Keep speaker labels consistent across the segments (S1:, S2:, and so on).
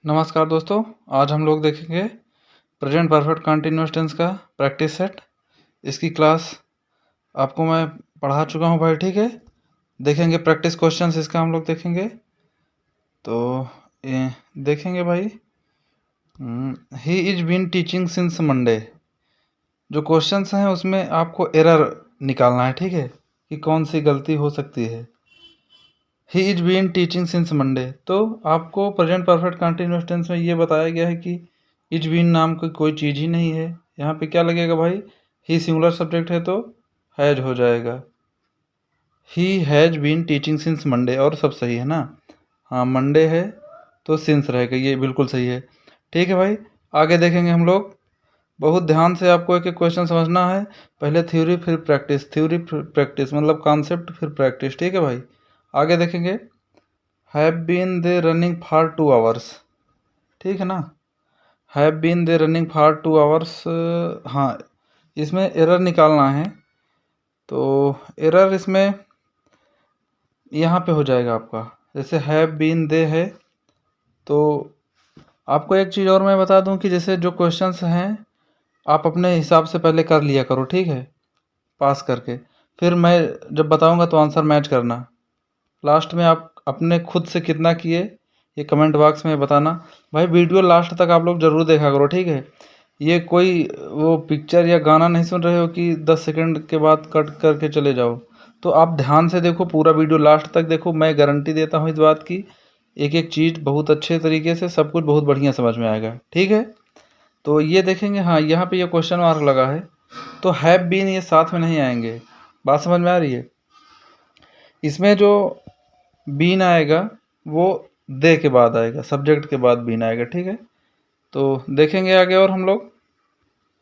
S1: नमस्कार दोस्तों, आज हम लोग देखेंगे प्रेजेंट परफेक्ट कंटिन्यूअस टेंस का प्रैक्टिस सेट। इसकी क्लास आपको मैं पढ़ा चुका हूँ भाई, ठीक है। देखेंगे प्रैक्टिस क्वेश्चंस, इसका हम लोग देखेंगे। तो देखेंगे भाई, he is been teaching since Monday. जो क्वेश्चंस हैं उसमें आपको एरर निकालना है, ठीक है, कि कौन सी गलती हो सकती है। He is been teaching since Monday, तो आपको प्रेजेंट परफेक्ट कंटिन्यूअस टेंस में ये बताया गया है कि इज बीन नाम की कोई चीज़ ही नहीं है। यहाँ पे क्या लगेगा भाई, ही सिंगुलर सब्जेक्ट है तो हैज हो जाएगा। He has been teaching since Monday, और सब सही है ना। हाँ, मंडे है तो सिंस रहेगा, ये बिल्कुल सही है। ठीक है भाई, आगे देखेंगे हम लोग। बहुत ध्यान से आपको एक एक क्वेश्चन समझना है। पहले थ्योरी फिर प्रैक्टिस, थ्योरी फिर प्रैक्टिस, मतलब कॉन्सेप्ट फिर प्रैक्टिस, ठीक है भाई। आगे देखेंगे, have been they running for 2 hours, ठीक है ना। Have been they running for 2 hours, हाँ, इसमें एरर निकालना है। तो एरर इसमें यहाँ पे हो जाएगा आपका, जैसे हैव बीन दे है। तो आपको एक चीज़ और मैं बता दूं कि जैसे जो क्वेश्चंस हैं आप अपने हिसाब से पहले कर लिया करो, ठीक है, पास करके। फिर मैं जब बताऊंगा तो आंसर मैच करना। लास्ट में आप अपने खुद से कितना किए ये कमेंट बॉक्स में बताना। भाई वीडियो लास्ट तक आप लोग ज़रूर देखा करो, ठीक है। ये कोई वो पिक्चर या गाना नहीं सुन रहे हो कि 10 सेकंड के बाद कट करके चले जाओ। तो आप ध्यान से देखो, पूरा वीडियो लास्ट तक देखो। मैं गारंटी देता हूँ इस बात की, एक एक चीज़ बहुत अच्छे तरीके से, सब कुछ बहुत बढ़िया समझ में आएगा, ठीक है। तो ये देखेंगे, हाँ, यहाँ पे ये क्वेश्चन मार्क लगा है तो हैव बीन ये साथ में नहीं आएंगे। बात समझ में आ रही है। इसमें जो बीन आएगा वो दे के बाद आएगा, सब्जेक्ट के बाद बीन आएगा, ठीक है। तो देखेंगे आगे और हम लोग।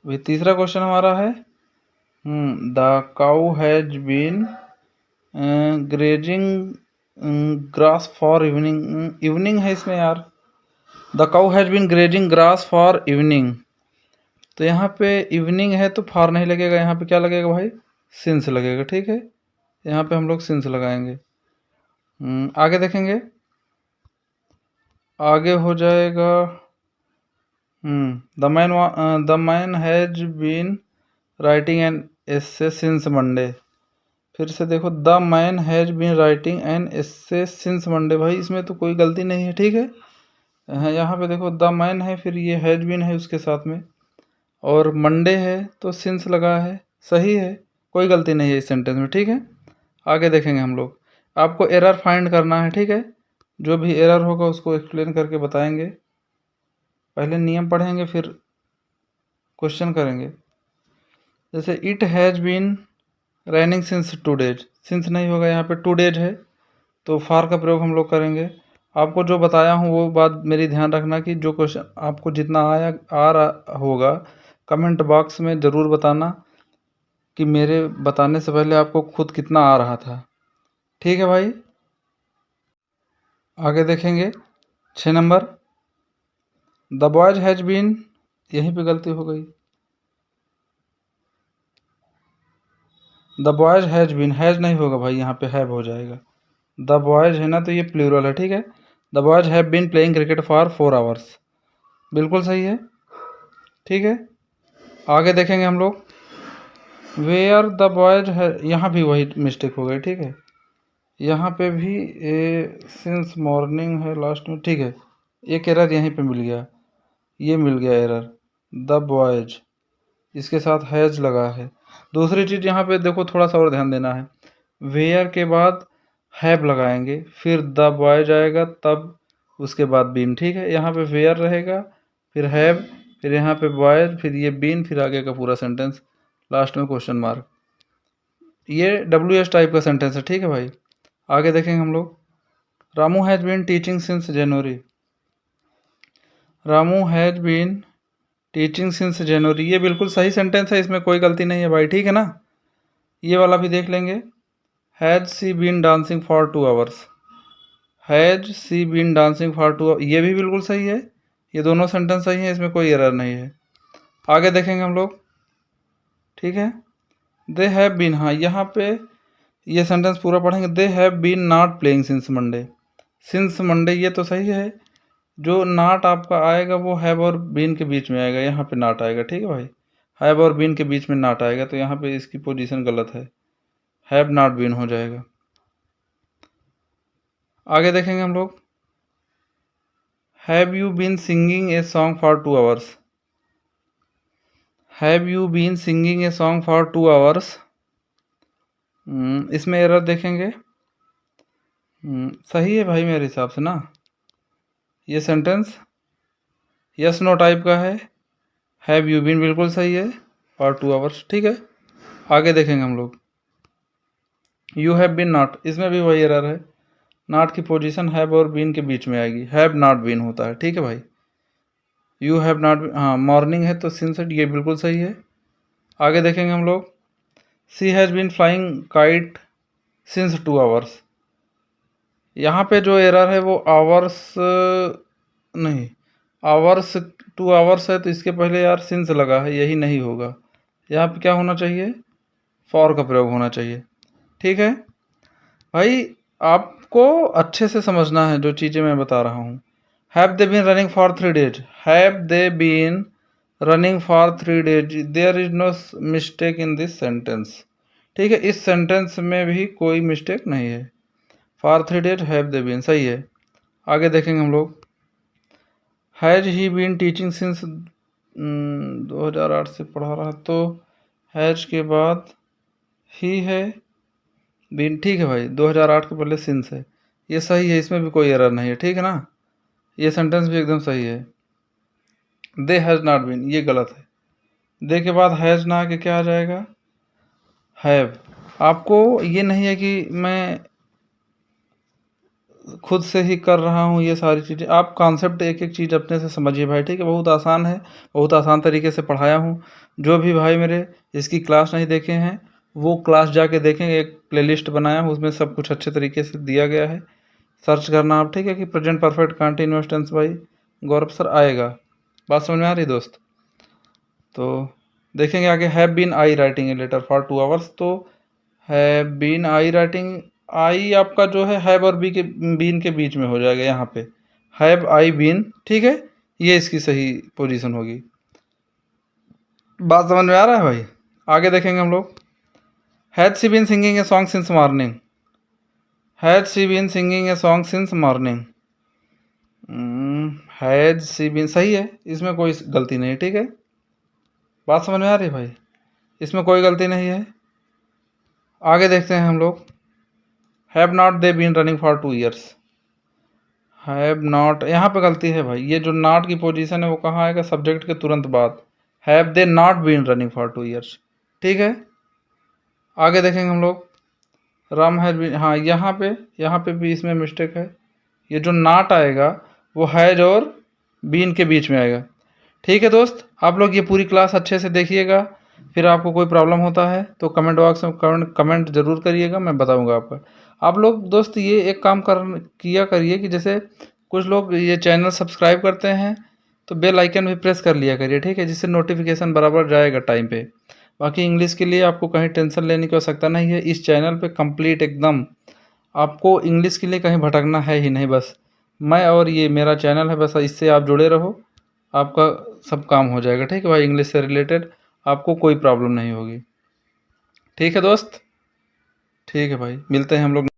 S1: अभी तीसरा क्वेश्चन हमारा है, the cow has been grazing grass for evening. Evening है इसमें यार, the cow has been grazing grass for evening. तो यहाँ पे इवनिंग है तो फॉर नहीं लगेगा, यहाँ पे क्या लगेगा भाई, सिंस लगेगा, ठीक है। यहाँ पे हम लोग सिंस लगाएंगे। आगे देखेंगे, आगे हो जाएगा, the man has been writing an essay since Monday. फिर से देखो, the man has been writing an essay since Monday. भाई इसमें तो कोई गलती नहीं है, ठीक है। यहाँ पे देखो, द मैन है, फिर ये हैज बीन है उसके साथ में, और मंडे है तो सिंस लगा है, सही है, कोई गलती नहीं है इस सेंटेंस में, ठीक है। आगे देखेंगे हम लोग। आपको एरर फाइंड करना है, ठीक है। जो भी एरर होगा उसको एक्सप्लेन करके बताएंगे। पहले नियम पढ़ेंगे फिर क्वेश्चन करेंगे। जैसे it has been raining since 2 days, since नहीं होगा, यहाँ पे 2 डेज है तो फार का प्रयोग हम लोग करेंगे। आपको जो बताया हूँ वो बात मेरी ध्यान रखना कि जो क्वेश्चन आपको जितना आ रहा होगा कमेंट बॉक्स में ज़रूर बताना कि मेरे बताने से पहले आपको खुद कितना आ रहा था, ठीक है भाई। आगे देखेंगे 6 नंबर, द बॉयज हैज बीन, यहीं पे गलती हो गई, the boys has been, has नहीं होगा भाई, यहाँ पे हैव हो जाएगा। द बॉयज है ना तो ये प्लूरल है, ठीक है। The boys have been playing cricket for 4 hours, बिल्कुल सही है, ठीक है। आगे देखेंगे हम लोग, वेयर द बॉयज है, यहाँ भी वही मिस्टेक हो गई, ठीक है। यहाँ पे भी सिंस मॉर्निंग है लास्ट में, ठीक है। एक एरर यहीं पे मिल गया, ये मिल गया एरर, द बॉयज इसके साथ हैज लगा है। दूसरी चीज़ यहाँ पे देखो, थोड़ा सा और ध्यान देना है, वेयर के बाद हैव लगाएंगे, फिर द बॉयज आएगा, तब उसके बाद बीन, ठीक है। यहाँ पे वेयर रहेगा, फिर हैव, फिर यहाँ पे बॉयज, फिर ये बीन, फिर आगे का पूरा सेंटेंस, लास्ट में क्वेश्चन मार्क। ये WH टाइप का सेंटेंस है, ठीक है भाई। आगे देखेंगे हम लोग, Ramu has been teaching since January. Ramu has been teaching since January, ये बिल्कुल सही सेंटेंस है, इसमें कोई गलती नहीं है भाई, ठीक है ना। ये वाला भी देख लेंगे, has she been dancing for 2 hours, has she been dancing for 2 hours, ये भी बिल्कुल सही है, ये दोनों सेंटेंस सही हैं, इसमें कोई एरर नहीं है। आगे देखेंगे हम लोग, ठीक है। दे हैव बीन, हाँ, यहाँ पे ये सेंटेंस पूरा पढ़ेंगे, they have been not playing since Monday. Since Monday ये तो सही है, जो नाट आपका आएगा वो हैव और बीन के बीच में आएगा, यहाँ पे नाट आएगा, ठीक है भाई। हैव और बीन के बीच में नाट आएगा, तो यहाँ पे इसकी पोजीशन गलत है, हैव नॉट बीन हो जाएगा। आगे देखेंगे हम लोग, have you been singing a song for 2 hours. Have you been singing a song for 2 hours, इसमें एरर देखेंगे। सही है भाई मेरे हिसाब से ना, ये सेंटेंस यस नो टाइप का है। हैव यू बीन बिल्कुल सही है, फॉर 2 आवर्स, ठीक है। आगे देखेंगे हम लोग, यू हैव बीन नॉट, इसमें भी वही एरर है, नॉट की पोजीशन हैव और बीन के बीच में आएगी, हैव नॉट बीन होता है, ठीक है भाई। यू हैव नॉट, हाँ मॉर्निंग है तो सिंस ये बिल्कुल सही है। आगे देखेंगे हम लोग, she has been flying kite since 2 hours. यहाँ पे जो एरर है वो आवर्स नहीं, आवर्स 2 आवर्स है तो इसके पहले यार सिंस लगा है, यही नहीं होगा। यहाँ पे क्या होना चाहिए, फॉर का प्रयोग होना चाहिए, ठीक है भाई। आपको अच्छे से समझना है जो चीज़ें मैं बता रहा हूँ। Have they been running for 3 days, have they been running for 3 days, there is no mistake in this sentence, ठीक है। इस सेंटेंस में भी कोई मिस्टेक नहीं है, for 3 days have they been सही है। आगे देखेंगे हम लोग, has he been teaching since 2008 से पढ़ा रहा, तो हैज के बाद ही है, बीन ठीक है भाई, 2008 के पहले सिंस है, ये सही है, इसमें भी कोई एरर नहीं है, ठीक है ना। ये सेंटेंस भी एकदम सही है। दे हैज़ नॉट बीन, ये गलत है, दे के बाद हैज़ ना आके क्या आ जाएगा, हैव। आपको ये नहीं है कि मैं खुद से ही कर रहा हूँ ये सारी चीज़ें, आप कॉन्सेप्ट एक एक चीज़ अपने से समझिए भाई, ठीक है। बहुत आसान है, बहुत आसान तरीके से पढ़ाया हूँ। जो भी भाई मेरे इसकी क्लास नहीं देखे हैं वो क्लास जाके देखें, एक प्लेलिस्ट बनाया हूँ उसमें सब कुछ अच्छे तरीके से दिया गया है, सर्च करना आप, ठीक है, कि present perfect continuous tense by Gaurav sir आएगा। बात समझ में आ रही दोस्त। तो देखेंगे आगे, have been I writing a letter for 2 hours, तो have been I writing, I आपका जो है हैव और बीन के बीच में हो जाएगा, यहाँ पे हैव आई बीन, ठीक है, ये इसकी सही पोजीशन होगी। बात समझ में आ रहा है भाई। आगे देखेंगे हम लोग, has she been singing a song since morning, has she been singing a song since morning, has she been सही है, इसमें कोई गलती नहीं, ठीक है। बात समझ में आ रही है भाई, इसमें कोई गलती नहीं है। आगे देखते हैं हम लोग, have not they been running for 2 years, have not, यहाँ पे गलती है भाई, ये जो नॉट की पोजीशन है वो कहाँ आएगा, सब्जेक्ट के तुरंत बाद, have they not been running for 2 years, ठीक है। आगे देखेंगे हम लोग, राम हैज बीन, हाँ यहाँ पे भी इसमें मिस्टेक है, ये जो नॉट आएगा वो हैज और बीन के बीच में आएगा, ठीक है दोस्त। आप लोग ये पूरी क्लास अच्छे से देखिएगा, फिर आपको कोई प्रॉब्लम होता है तो कमेंट बॉक्स में कमेंट ज़रूर करिएगा, मैं बताऊंगा आपका। आप लोग दोस्त ये एक काम किया करिए कि जैसे कुछ लोग ये चैनल सब्सक्राइब करते हैं तो बेल आइकन भी प्रेस कर लिया करिए, ठीक है, जिससे नोटिफिकेशन बराबर जाएगा टाइम पे। बाकी इंग्लिश के लिए आपको कहीं टेंशन लेने की आवश्यकता नहीं है, इस चैनल पे कंप्लीट एकदम आपको इंग्लिश के लिए कहीं भटकना है ही नहीं, बस मैं और ये मेरा चैनल है, बस इससे आप जुड़े रहो, आपका सब काम हो जाएगा, ठीक है भाई। इंग्लिश से रिलेटेड आपको कोई प्रॉब्लम नहीं होगी, ठीक है दोस्त। ठीक है भाई, मिलते हैं हम लोग।